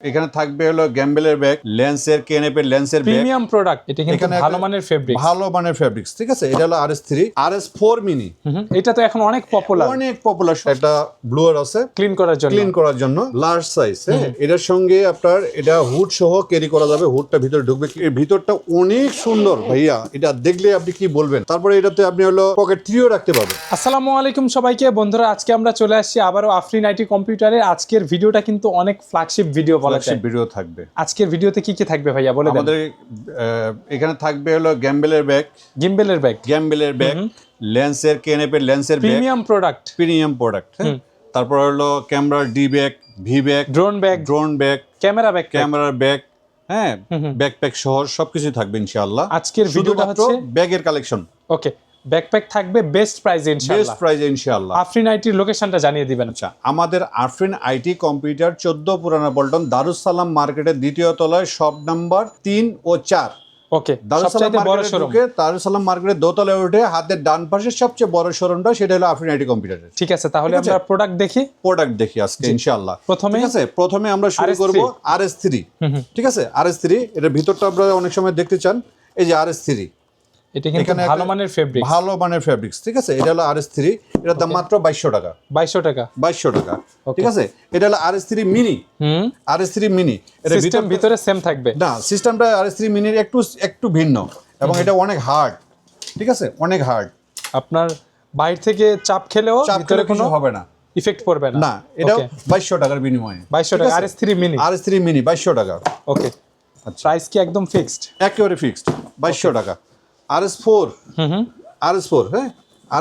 এখানে থাকবে হলো গ্যাম্বেলের ব্যাগ, লেন্সের কেএনএফ এর লেন্সের ব্যাগ, প্রিমিয়াম প্রোডাক্ট। এটা কিন্তু ভালো মানের ফেব্রিক, ভালো মানের ফেব্রিক্স। ঠিক আছে, এটা হলো RS3 RS4 মিনি। এটা তো এখন অনেক পপুলার, অনেক পপুলার। একটা ব্লুয়ার আছে ক্লিন করার জন্য লার্জ সাইজ। এটার সঙ্গে আপনার এটা হুড সহ ক্যারি করা যাবে। হুডটা ভিতরে ঢুকবে, এর ভিতরটা অনেক সুন্দর ভাইয়া, এটা দেখলে আপনি কি বলবেন। তারপরে এটাতে আপনি হলো পকেট থ্রিও রাখতে পারবেন। আসসালামু আলাইকুম সবাইকে বন্ধুরা, আজকে আমরা চলে আসছি আবারও আফরিন আইটি কম্পিউটারে। আজকের ভিডিওটা কিন্তু অনেক ফ্ল্যাগশিপ ভিডিও বলা যায়। ভিডিও থাকবে আজকের ভিডিওতে কি কি থাকবে ভাইয়া বলে দেন। আমাদের এখানে থাকবে হলো গ্যাম্বেলের ব্যাগ, গ্যাম্বেলের ব্যাগ, লেন্সের কেএনএফ এর লেন্সের ব্যাগ, প্রিমিয়াম প্রোডাক্ট। তারপর হলো ক্যামেরার D bag, V bag, drone bag, ক্যামেরার ব্যাগ, হ্যাঁ, ব্যাকপ্যাক সহ সবকিছু থাকবে ইনশাআল্লাহ। আজকের ভিডিওটা হচ্ছে ব্যাগের কালেকশন। ওকে, ব্যাকপ্যাক থাকবে বেস্ট প্রাইসে ইনশাআল্লাহ। আফরিন আইটির লোকেশনটা জানিয়ে দিবেন। আচ্ছা, আমাদের আফরিন আইটি কম্পিউটার 14 পুরানা পল্টন, দারুস সালাম মার্কেটের দ্বিতীয় তলায়, শপ নাম্বার 3 ও 4। ওকে, সবচেয়ে বড় শোরুম। দারুস সালাম মার্কেটের দোতলায় উঠে হাতের ডান পাশে সবচেয়ে বড় শোরুমটা, সেটা হলো আফরিন আইটি কম্পিউটার। ঠিক আছে, তাহলে আমরা প্রোডাক্ট দেখি আজকে ইনশাআল্লাহ। ঠিক আছে, প্রথমে আমরা শুরু করব RS3। ঠিক আছে, RS3 এর ভিতরটা আপনারা অনেক সময় দেখতে চান। এই যে RS3, এটা কিন্তু ভালো মানের ফেব্রিক্স। ঠিক আছে, এটা হলো RS3, এটার দাম মাত্র 2200 টাকা। 2200 টাকা। ঠিক আছে, এটা হলো RS3 মিনি। এর ভিতরে সেম থাকবে না, সিস্টেমটা RS3 মিনির একটু ভিন্ন, এবং এটা অনেক হার্ড। ঠিক আছে, অনেক হার্ড। আপনার বাইরে থেকে চাপ খেলেও ভিতরে কোনো হবে না, ইফেক্ট পড়বে না। এটা 2200 টাকার বিনিময়ে। 2200 টাকা RS3 মিনি 2200 টাকা। ওকে, আচ্ছা, প্রাইস কি একদম ফিক্সড? একেবারে ফিক্সড, 2200 টাকা। RS4, হ্যাঁ,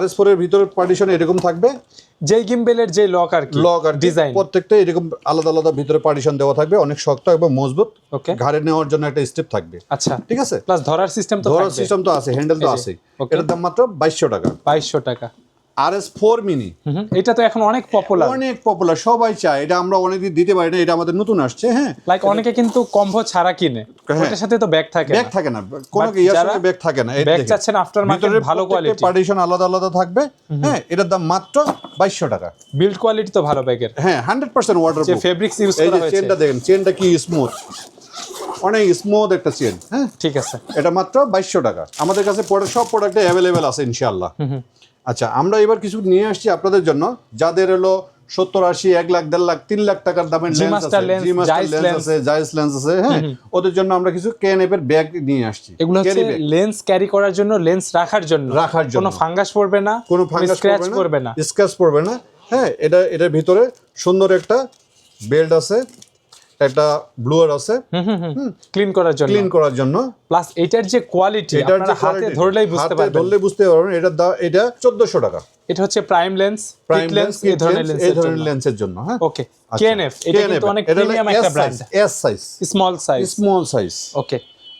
RS4 এর ভিতরে পার্টিশন এরকম থাকবে, যেই গিম্বেলের যে লক আর ডিজাইন, প্রত্যেকটা এরকম আলাদা আলাদা ভিতরে পার্টিশন দেওয়া থাকবে, অনেক শক্ত এবং মজবুত। ওকে, ঘাড়ে নেওয়ার জন্য একটা স্টেপ থাকবে। আচ্ছা, ঠিক আছে, প্লাস ধরার সিস্টেম তো আছে, হ্যান্ডেল তো আছে। এটার দাম মাত্র 2200 টাকা। 2200 টাকা। RS4 মিনি, এটা তো এখন অনেক পপুলার, সবাই চায়। এটা আমরা অনেকদিন দিতে পারি না, এটা আমাদের নতুন আসছে। হ্যাঁ, লাইক অনেকে কিন্তু কম্বো ছাড়া কিনে, ওটার সাথে তো ব্যাগ থাকে না, কোনো ইয়ার সাথে ব্যাগ থাকে না। ব্যাগ চাচ্ছেন আফটার মার্কেট ভালো কোয়ালিটি, পার্টিশন আলাদা আলাদা থাকবে। হ্যাঁ, এটার দাম মাত্র 2200 টাকা। বিল্ড কোয়ালিটি তো ভালো ব্যাগের। হ্যাঁ, 100% ওয়াটারপ্রুফ। যে ফেব্রিক্স ইউজ করা হয়েছে, চেনটা দেখেন, চেনটা কি স্মুথ, অনেক স্মুথ একটা চেন। হ্যাঁ, ঠিক আছে, এটা মাত্র 2200 টাকা। আমাদের কাছে সব প্রোডাক্টে অ্যাভেলেবেল আছে ইনশাআল্লাহ। আচ্ছা, আমরা এবার কিছু নিয়ে আসছি আপনাদের জন্য, যাদের হলো 70, 80, 1 লাখ, 1.5 লাখ, 3 লাখ টাকার দামের লেন্স আছে, জায়েজ লেন্স আছে। হ্যাঁ, ওদের জন্য আমরা কিছু কেএনএফ এর ব্যাগ নিয়ে আসছি। এগুলো হচ্ছে লেন্স ক্যারি করার জন্য, লেন্স রাখার জন্য। কোনো ফাঙ্গাস পড়বে না, কোনো স্ক্র্যাচ পড়বে না। হ্যাঁ, এটার ভিতরে সুন্দর একটা বেল্ট আছে, একটা ব্লুয়ার আছে ক্লিন করার জন্য। প্লাস এটার যে কোয়ালিটি, আপনারা হাতে ধরলেই বুঝতে পারবেন। এটা 1400 টাকা। এটা হচ্ছে প্রাইম লেন্স এই ধরনের লেন্সের জন্য। হ্যাঁ, ওকে, কেএনএফ এটা কিন্তু অনেক প্রিমিয়াম একটা brand. S size, small size. Okay,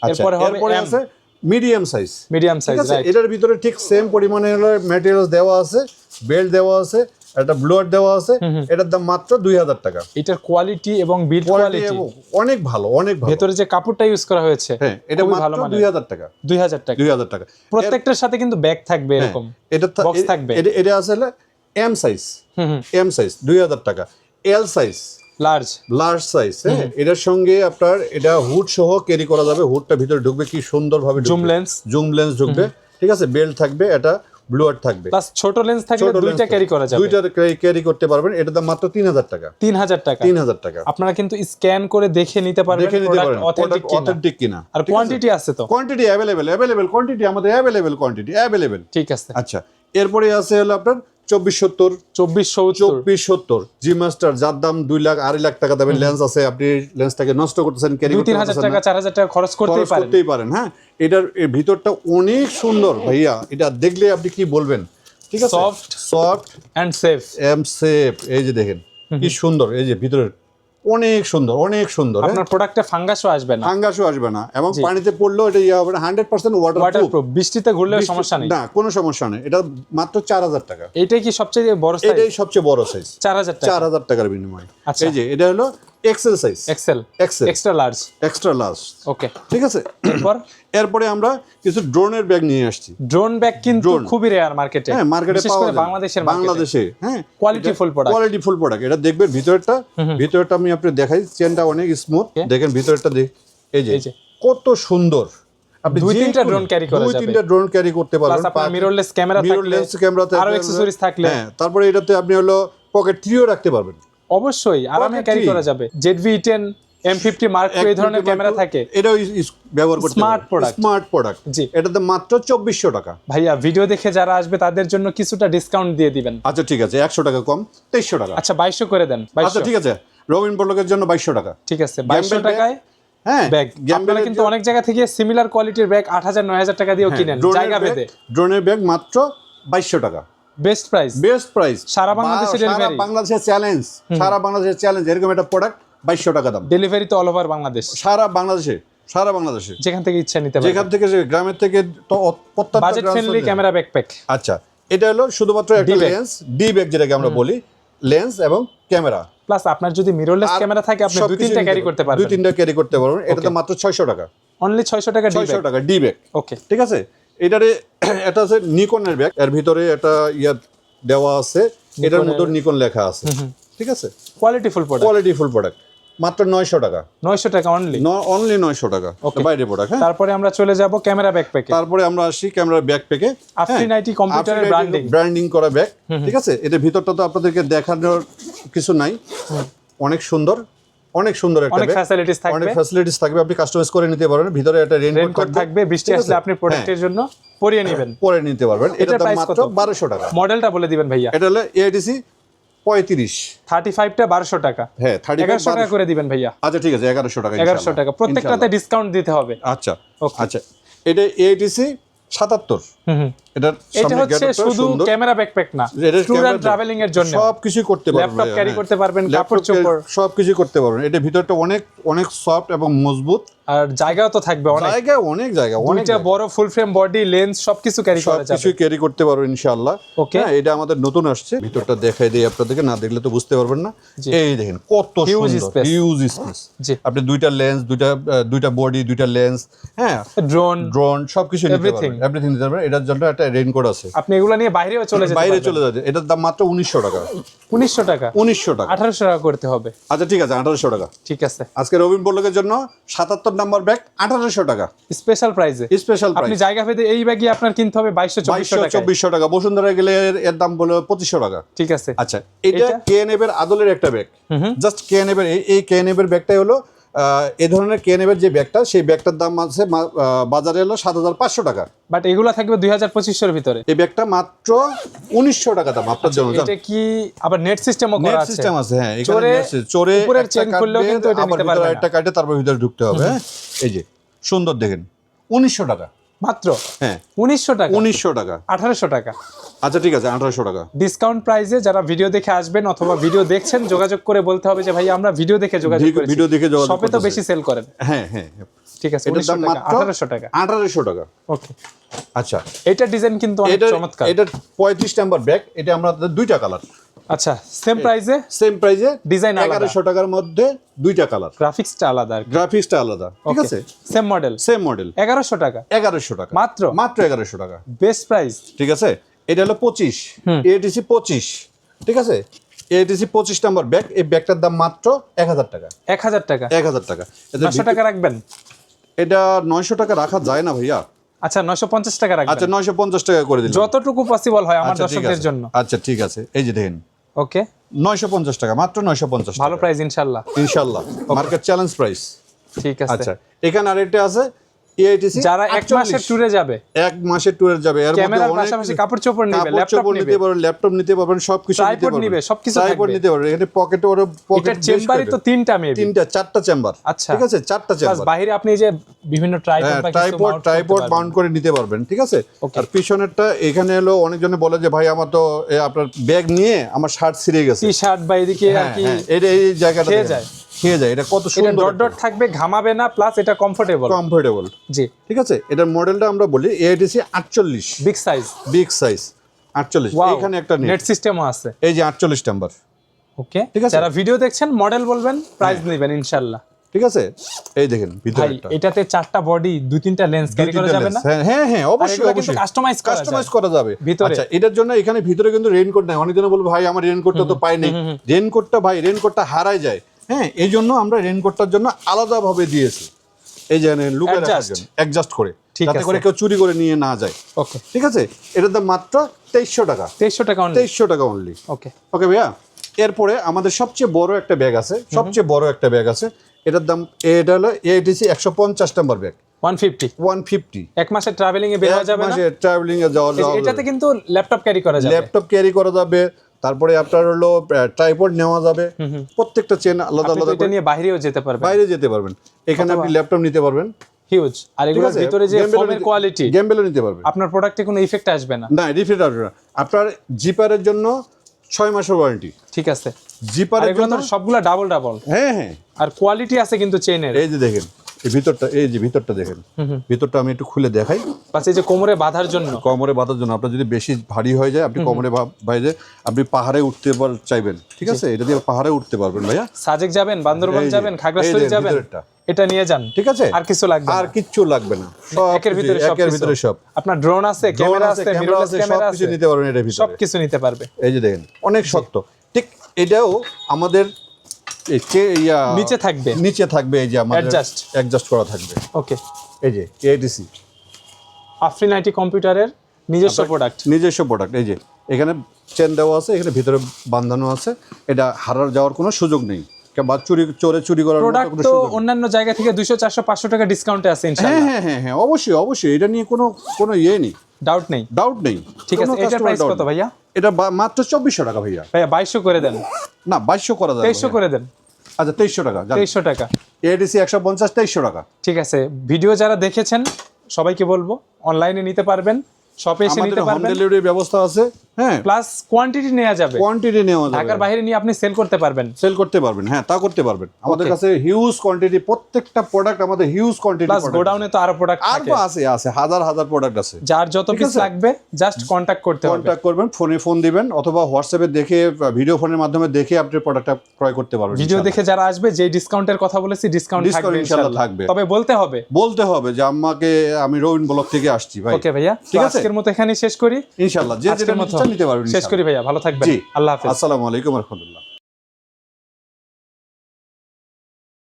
এরপরে আছে মিডিয়াম সাইজ, রাইট। এটার ভিতরে ঠিক সেম পরিমাণে ম্যাটেরিয়ালস দেওয়া আছে, বেল্ট দেওয়া আছে, একটা ব্লোয়ার দেওয়া আছে। এটার দাম মাত্র 2000 টাকা। এটার কোয়ালিটি এবং বিল্ড কোয়ালিটি অনেক ভালো। ভেতরে যে কাপড়টা ইউজ করা হয়েছে, হ্যাঁ, এটা মাত্র 2000 টাকা। 2000 টাকা। প্রত্যেকটার সাথে কিন্তু ব্যাগ থাকবে, এরকম এটা বক্স থাকবে। এটা আছে এম সাইজ, 2000 টাকা। L size, large size. হ্যাঁ, এটার সঙ্গে আপনার এটা হুড সহ ক্যারি করা যাবে। হুডটা ভিতরে ঢুকবে কি সুন্দর ভাবে, জুম লেন্স ঢুকবে। ঠিক আছে, বেল্ট থাকবে, এটা ব্লুয়ার থাকবে, প্লাস ছোট লেন্স থাকলে দুইটা ক্যারি করা যাবে, দুইটা ক্যারি করতে পারবেন। এটার দাম মাত্র 3000 টাকা। 3000 টাকা। আপনারা কিন্তু স্ক্যান করে দেখে নিতে পারবেন অথেন্টিক কিনা। আর কোয়ান্টিটি আছে তো, কোয়ান্টিটি অ্যাভেলেবেল কোয়ান্টিটি আমাদের অ্যাভেলেবেল। ঠিক আছে, আচ্ছা, এরপরে আছে হলো আপনার 2470 জি মাস্টার, যার দাম 2 লাখ, 2.5 লাখ টাকা দামের লেন্স আছে। আপনি লেন্সটাকে নষ্ট করতেছেন, ক্যারি করতে 3000 টাকা, 4000 টাকা খরচ করতেই পারেন। হ্যাঁ, এটার ভিতরটা অনেক সুন্দর ভাইয়া, এটা দেখলে আপনি কি বলবেন। ঠিক আছে, সফট এন্ড সেফ। এই যে দেখেন কি সুন্দর, এই যে ভিতরের অনেক সুন্দর। আপনার প্রোডাক্টে ফাঙ্গাসও আসবে না, এবং পানিতে পড়লেও এটা হবে 100% ওয়াটারপ্রুফ। বৃষ্টিতে ঘুরলেও সমস্যা নেই, কোনো সমস্যা নেই। এটা মাত্র 4000 টাকা। এটাই কি সবচেয়ে বড় সাইজ? এটাই সবচেয়ে বড় সাইজ, 4000 টাকার বিনিময়ে। আচ্ছা, এই যে এটা হলো XL size, XL, XL, extra large, extra large. Okay, ঠিক আছে। এরপর আমরা কিছু ড্রোনের ব্যাগ নিয়ে আসছি। ড্রোন ব্যাগ কিন্তু খুবই রেয়ার মার্কেটে। হ্যাঁ, মার্কেটে বিশেষ পাওয়া করে যায় বাংলাদেশে। হ্যাঁ, কোয়ালিটিফুল প্রোডাক্ট, কোয়ালিটিফুল প্রোডাক্ট। এটা দেখবেন ভিতরটা আমি আপনি দেখাই, চেনটা অনেক স্মুথ। দেখেন ভিতরটা, এই যে কত সুন্দর। আপনি দুই তিনটা ড্রোন ক্যারি করা যাবে, দুই তিনটা ড্রোন ক্যারি করতে পারবেন। প্লাস আপনার মিররলেস ক্যামেরা থাকলে, মিররলেস ক্যামেরাতে আরো অ্যাকসেসরিজ থাকলে, হ্যাঁ, তারপরে এটাতে আপনি হলো পকেট 3ও রাখতে পারবেন। অবশ্যই আরামে ক্যারি করা যাবে। ZV-10 M50 Mark II এই ধরনের ক্যামেরা থাকে, এটাও ব্যবহার করতে স্মার্ট প্রোডাক্ট, স্মার্ট প্রোডাক্ট। জি, এটাতে মাত্র 2400 টাকা। ভাইয়া ভিডিও দেখে যারা আসবে তাদের জন্য কিছুটা ডিসকাউন্ট দিয়ে দিবেন। আচ্ছা ঠিক আছে, 100 টাকা কম, 2300 টাকা। আচ্ছা 2200 করে দেন। আচ্ছা ঠিক আছে, রবিন ব্লগের জন্য 2200 টাকা। ঠিক আছে, 2200 টাকায় হ্যাঁ ব্যাগ। আপনারা কিন্তু অনেক জায়গা থেকে সিমিলার কোয়ালিটির ব্যাগ 8000 9000 টাকা দিয়েও কিনেন জায়গা ভেদে। ড্রোনের ব্যাগ মাত্র 2200 টাকা, বেস্ট প্রাইস, বেস্ট প্রাইস। সারা বাংলাদেশে ডেলিভারি, সারা বাংলাদেশের চ্যালেঞ্জ, সারা বাংলাদেশের চ্যালেঞ্জ। এরকম একটা প্রোডাক্ট 2200 টাকা দাম। ডেলিভারি তো অল ওভার বাংলাদেশ, সারা বাংলাদেশে যেখান থেকে ইচ্ছা নিতে পারবেন, যেখান থেকে, গ্রামের থেকে, প্রত্যেকটা বাজেট ফ্রেন্ডলি ক্যামেরা ব্যাকপ্যাক। আচ্ছা, এটা হলো শুধুমাত্র একটা লেন্স, ডি ব্যাগ যেটাকে আমরা বলি, লেন্স এবং ক্যামেরা। প্লাস আপনার যদি মিররলেস ক্যামেরা থাকে আপনি দুই তিনটা ক্যারি করতে পারবেন, দুই তিনটা ক্যারি করতে পারবেন। এটা তো মাত্র 600 টাকা, অনলি 600 টাকা, 600 টাকা ডি ব্যাগ। ওকে, ঠিক আছে। এটারে এটা আছে নিকনের ব্যাগ, এর ভিতরে একটা দেওয়া আছে, এটার মধ্যে নিকন লেখা আছে। ঠিক আছে, কোয়ালিটিফুল প্রোডাক্ট, মাত্র 900 টাকা, 900 টাকা অনলি, অনলি 900 টাকা বাইরে প্রোডাক্ট। হ্যাঁ, তারপরে আমরা চলে যাব ক্যামেরা ব্যাকপ্যাকে। তারপরে আমরা আসি ক্যামেরা ব্যাকপ্যাকে, আফরিন আইটি কম্পিউটারের ব্র্যান্ডিং করা ব্যাগ। ঠিক আছে, এটার ভিতরটা তো আপনাদেরকে দেখানোর কিছু নাই, অনেক সুন্দর একটা অনেক ফ্যাসিলিটিস থাকবে, অনেক ফ্যাসিলিটিস থাকবে। আপনি কাস্টমাইজ করে নিতে পারবেন। ভিতরে একটা রেইনকোট থাকবে, বৃষ্টি আসলে আপনি প্রোডাক্টের জন্য পরিয়ে নেবেন, পরে নিতে পারবেন। এটার দাম মাত্র 1200 টাকা। মডেলটা বলে দিবেন ভাইয়া। এটা হলো AITC 35, 35 টা 1200 টাকা। হ্যাঁ, 1100 টাকা করে দিবেন ভাইয়া। আচ্ছা ঠিক আছে, 1100 টাকা, 1100 টাকা প্রত্যেকটাতে ডিসকাউন্ট দিতে হবে। আচ্ছা আচ্ছা, এটা AITC 77। এটা হচ্ছে শুধু ক্যামেরা ব্যাকপ্যাক না, স্টুডেন্ট ট্রাভেলিং এর জন্য সবকিছু করতে পারবেন, ল্যাপটপ ক্যারি করতে পারবেন, কাপড় চোপড় সবকিছু করতে পারবেন। এটা ভিতরটা অনেক সফট এবং মজবুত, আর জায়গাও তো থাকবে অনেক জায়গা, অনেকটা বড় ফুল ফ্রেম বডি, লেন্স সবকিছু ক্যারি করা যাবে, সবকিছু ক্যারি করতে পারবেন ইনশাআল্লাহ। ওকে, এটা আমাদের নতুন আসছে। ভিতরটা দেখাই দেই আপনাদেরকে, না দেখলে তো বুঝতে পারবেন না। এই দেখেন কত সুন্দর, হিউজ স্পেস। আপনি দুইটা লেন্স, দুইটা বডি, দুইটা লেন্স, হ্যাঁ, ড্রোন সবকিছু নিতে পারবেন, এভরিথিং নিতে পারবেন। এটার জন্য একটা রেইনকোট আছে, আপনি এগুলা নিয়ে বাইরেও চলে যাবেন। এটার দাম মাত্র 1900 টাকা, 1900 টাকা, 1800 টাকা করতে হবে। আচ্ছা ঠিক আছে, 1800 টাকা। ঠিক আছে, আজকে রবিন ব্লগের জন্য 77 নাম্বার ব্যাগ 1800 টাকা, স্পেশাল প্রাইসে। আপনি জায়গা ভেদে এই ব্যাগই আপনার কিনতে হবে 2200-2400 টাকা। বসুন্ধরা গেলে এর দাম বলে 2500 টাকা। ঠিক আছে। আচ্ছা, এটা KNF এর আদলের একটা ব্যাগ, জাস্ট KNF এর, এই KNF এর ব্যাগটাই হলো এই ধরনের KNF এর যে ব্যাগটা, সেই ব্যাগটার দাম আছে বাজারে হলো 7500 টাকা, বাট এগুলা থাকবে 2025 এর ভিতরে। এই ব্যাগটা মাত্র 1900 টাকা দাম আপনার জন্য। এটা কি আবার নেট সিস্টেমও করা আছে? নেট সিস্টেম আছে, হ্যাঁ, এখানে চোরে উপরের চেন খুললেও কিন্তু এটা নিতে পারবে না, একটা কাটে তারপর ভিতরে ঢুকতে হবে। হ্যাঁ, এই যে সুন্দর দেখেন, 1900 টাকা মাত্র। হ্যাঁ, 1900 টাকা, 1900 টাকা, 1800 টাকা। আচ্ছা ঠিক আছে, 1800 টাকা ডিসকাউন্ট প্রাইসে। যারা ভিডিও দেখে আসবেন অথবা ভিডিও দেখছেন, যোগাযোগ করে বলতে হবে যে ভাই আমরা ভিডিও দেখে যোগাযোগ করেছি, ভিডিও দেখে যোগাযোগ শপে তো বেশি সেল করেন। হ্যাঁ হ্যাঁ, ঠিক আছে, এটার দাম মাত্র 1800 টাকা, 1800 টাকা। ওকে, আচ্ছা, এটা ডিজাইন কিন্তু অনেক চমৎকার। এটা 35 নাম্বার ব্যাগ, এটা আমরা দুইটা কালার। আচ্ছা, সেম প্রাইসে ডিজাইন 1100 টাকার মধ্যে দুইটা কালার, গ্রাফিক্সটা আলাদা, ঠিক আছে। সেম মডেল 1100 টাকা, 1100 টাকা মাত্র 1100 টাকা, বেস্ট প্রাইস। ঠিক আছে, এটা হলো 25, AITC 25। ঠিক আছে, AITC 25 নাম্বার ব্যাগ, এই ব্যাগটার দাম মাত্র 1000 টাকা, 1000 টাকা, 1000 টাকা। 900 টাকা রাখবেন? এটা 900 টাকা রাখা যায় না ভাইয়া। আচ্ছা, 950 টাকা রাখবেন। আচ্ছা, 950 টাকা করে দিলাম, যতটুকু পসিবল হয় আমার দর্শকদের জন্য। আচ্ছা ঠিক আছে, এই যে দেখেন, ওকে, 950 টাকা, মাত্র 950 টাকা, ভালো প্রাইস ইনশাআল্লাহ, মার্কেট চ্যালেঞ্জ প্রাইস। ঠিক আছে। আচ্ছা, এখানে আরেকটা আছে AITC, যারা এক মাসের ট্যুরে যাবে, এক মাসের ট্যুরে যাবে, এর মধ্যে ক্যামেরার পাশাপাশি কাপড় চোপড় নিবে, ল্যাপটপ নিতে পারবেন, সবকিছু নিবে, সবকিছু থাকবে, নিতে পারবেন। এখানে পকেট চেম্বারই তো 3টা মেবি, 4টা চেম্বার। আচ্ছা, ঠিক আছে, 4টা চেম্বার। বাইরে আপনি যে বিভিন্ন ট্রাইপড মাউন্ট করে নিতে পারবেন। ঠিক আছে, আর পিছনেরটা এখানে হলো, অনেকজনে বলে যে ভাই আমার তো আপনার ব্যাগ নিয়ে আমার শার্ট ছিঁড়ে গেছে, টি-শার্ট বা এদিকে আর কি এই জায়গাটা খেয়ে যায়, এটা কত সুন্দর, ডট ডট থাকবে, ঘামাবে না, প্লাস এটা কমফোর্টেবল। জি, ঠিক আছে। এটার মডেলটা আমরা বলি AITC 48, বিগ সাইজ 48। এখানে একটা নেট সিস্টেমও আছে, এই যে 48 নাম্বার, ওকে, ঠিক আছে? যারা ভিডিও দেখছেন মডেল বলবেন, প্রাইস নেবেন ইনশাআল্লাহ। ঠিক আছে, এই দেখেন ভিতরে ভাই একটা এটাতে 4টা বডি 2-3টা লেন্স ক্যারি করা যাবে না? হ্যাঁ অবশ্যই অবশ্যই কাস্টমাইজ করা যাবে ভিতরে। আচ্ছা, এটার জন্য এখানে ভিতরে কিন্তু রেইনকোট নাই। অনেকজন বলবে ভাই আমার রেইনকোটটা তো পাই নাই। রেইনকোটটা হারায় যায়, হ্যাঁ, এই জন্য আমরা রেইনকোটটার জন্য আলাদা ভাবে দিয়েছি। এই যে লুকে রাখার জন্য অ্যাডজাস্ট করে, যাতে করে কেউ চুরি করে নিয়ে না যায়। ওকে, ঠিক আছে, এটার দাম মাত্র 2300 টাকা। 2300 টাকা অনলি। 2300 টাকা অনলি। ওকে ওকে ভাইয়া, এরপরে আমাদের সবচেয়ে বড় একটা ব্যাগ আছে, এটার দাম, এটা হলো এডিসি 150 নাম্বার ব্যাগ, 150 এক মাসের ট্রাভেলিং এ বের হয়ে যাবে না? মাসে ট্রাভেলিং এ যাওয়া এটাতে কিন্তু ল্যাপটপ ক্যারি করা যাবে, তারপরে আপনার হলো ট্রাইপড নেওয়া যাবে, প্রত্যেকটা চেন আলাদা আলাদা এটা নিয়ে বাইরেও যেতে পারবেন, বাইরে যেতে পারবেন। এখানে আপনি ল্যাপটপ নিতে পারবেন, হিউজ। আর এগুলোর ভিতরে যে ফোমের কোয়ালিটি, গেমবেলও নিতে পারবেন। আপনার প্রোডাক্টে কোনো ইফেক্ট আসবে না? না, রিফিট আসবে না। আপনার জিপারের জন্য 6 মাসের ওয়ারেন্টি। ঠিক আছে, জিপারের এগুলো জন্য তো সবগুলা ডাবল। হ্যাঁ, আর কোয়ালিটি আছে কিন্তু চেইনের। এই যে দেখেন, এই ভিতরটা দেখেন, ভিতরটা আমি একটু খুলে দেখাই। বাস এই যে কোমরে বাঁধার জন্য, আপনার যদি বেশি ভারী হয়ে যায়, আপনি কোমরে বাইরে আপনি পাহাড়ে উঠতে চাইবেন, ঠিক আছে, এটা দিয়ে পাহাড়ে উঠতে পারবেন ভাইয়া। সাজেক যাবেন, বান্দরবান যাবেন, খাগড়াছড়ি যাবেন, এটা নিয়ে যান, ঠিক আছে। আর কিছু লাগবে না, আর কিচ্ছু লাগবে না, একের ভিতরে সব। আপনার ড্রোন আছে, ক্যামেরা আছে, মিররলেস ক্যামেরা আছে, সবকিছু নিতে পারবেন এর ভিতরে, সবকিছু নিতে পারবে। এই যে দেখেন, অনেক শক্ত। ঠিক এটাও আমাদের নিচে থাকবে, এই যে আমাদের অ্যাডজাস্ট করা থাকবে। ওকে, এই যে এডিসি আফরিন আইটি কম্পিউটারের নিজস্ব প্রোডাক্ট। এই যে এখানে চেন দেওয়া আছে, এখানে ভিতরে বাঁধানো আছে, এটা হারার যাওয়ার কোনো সুযোগ নেই, বা চুরি করার প্রোডাক্ট তো অন্যান্য জায়গা থেকে 200 400 500 টাকা ডিসকাউন্টে আছে ইনশাআল্লাহ। হ্যাঁ অবশ্যই এটা নিয়ে কোনো নেই, ডাউট নেই। ঠিক আছে, এটার প্রাইস কত ভাইয়া? এটা মাত্র 2400 টাকা ভাইয়া। 2200 করে দেন। না, 2200 করা যাবে, 2300 করে দেন। আচ্ছা 2300 টাকা, 2300 টাকা। এডিসি 150, 2300 টাকা। ঠিক আছে, ভিডিও যারা দেখেছেন সবাইকে বলবো অনলাইনে নিতে পারবেন, শপে এসে নিতে পারবেন, হোম ডেলিভারি ব্যবস্থা আছে, হ্যাঁ, প্লাস কোয়ান্টিটি নেওয়া যাবে, ঢাকার বাইরে নিয়ে আপনি সেল করতে পারবেন, হ্যাঁ, তা করতে পারবেন। আমাদের কাছে হিউজ কোয়ান্টিটি, প্রত্যেকটা প্রোডাক্ট আমাদের হিউজ কোয়ান্টিটি, প্লাস গোডাউনে তো আরো প্রোডাক্ট থাকে, আছে হাজার প্রোডাক্ট আছে। যার যত পিস লাগবে জাস্ট কন্টাক্ট করবেন, ফোন দিবেন, অথবা হোয়াটসঅ্যাপে দেখে, ভিডিও ফোনের মাধ্যমে দেখে আপনি প্রোডাক্টটা ক্রয় করতে পারবেন। ভিডিও দেখে যারা আসবে, যে ডিসকাউন্টের কথা বলেছি, ডিসকাউন্ট থাকবে ইনশাআল্লাহ থাকবে। তবে বলতে হবে যে আমি রবিন ব্লগ থেকে আসছি ভাই। ওকে ভাইয়া, ঠিক আছে, আজকের মতো এখানেই শেষ করি ইনশাআল্লাহ। যে যেটা নিতে পারবেন শেষ করি ভাইয়া, ভালো থাকবেন, আল্লাহ হাফেজ, আসসালামু আলাইকুম ওয়া রাহমাতুল্লাহ।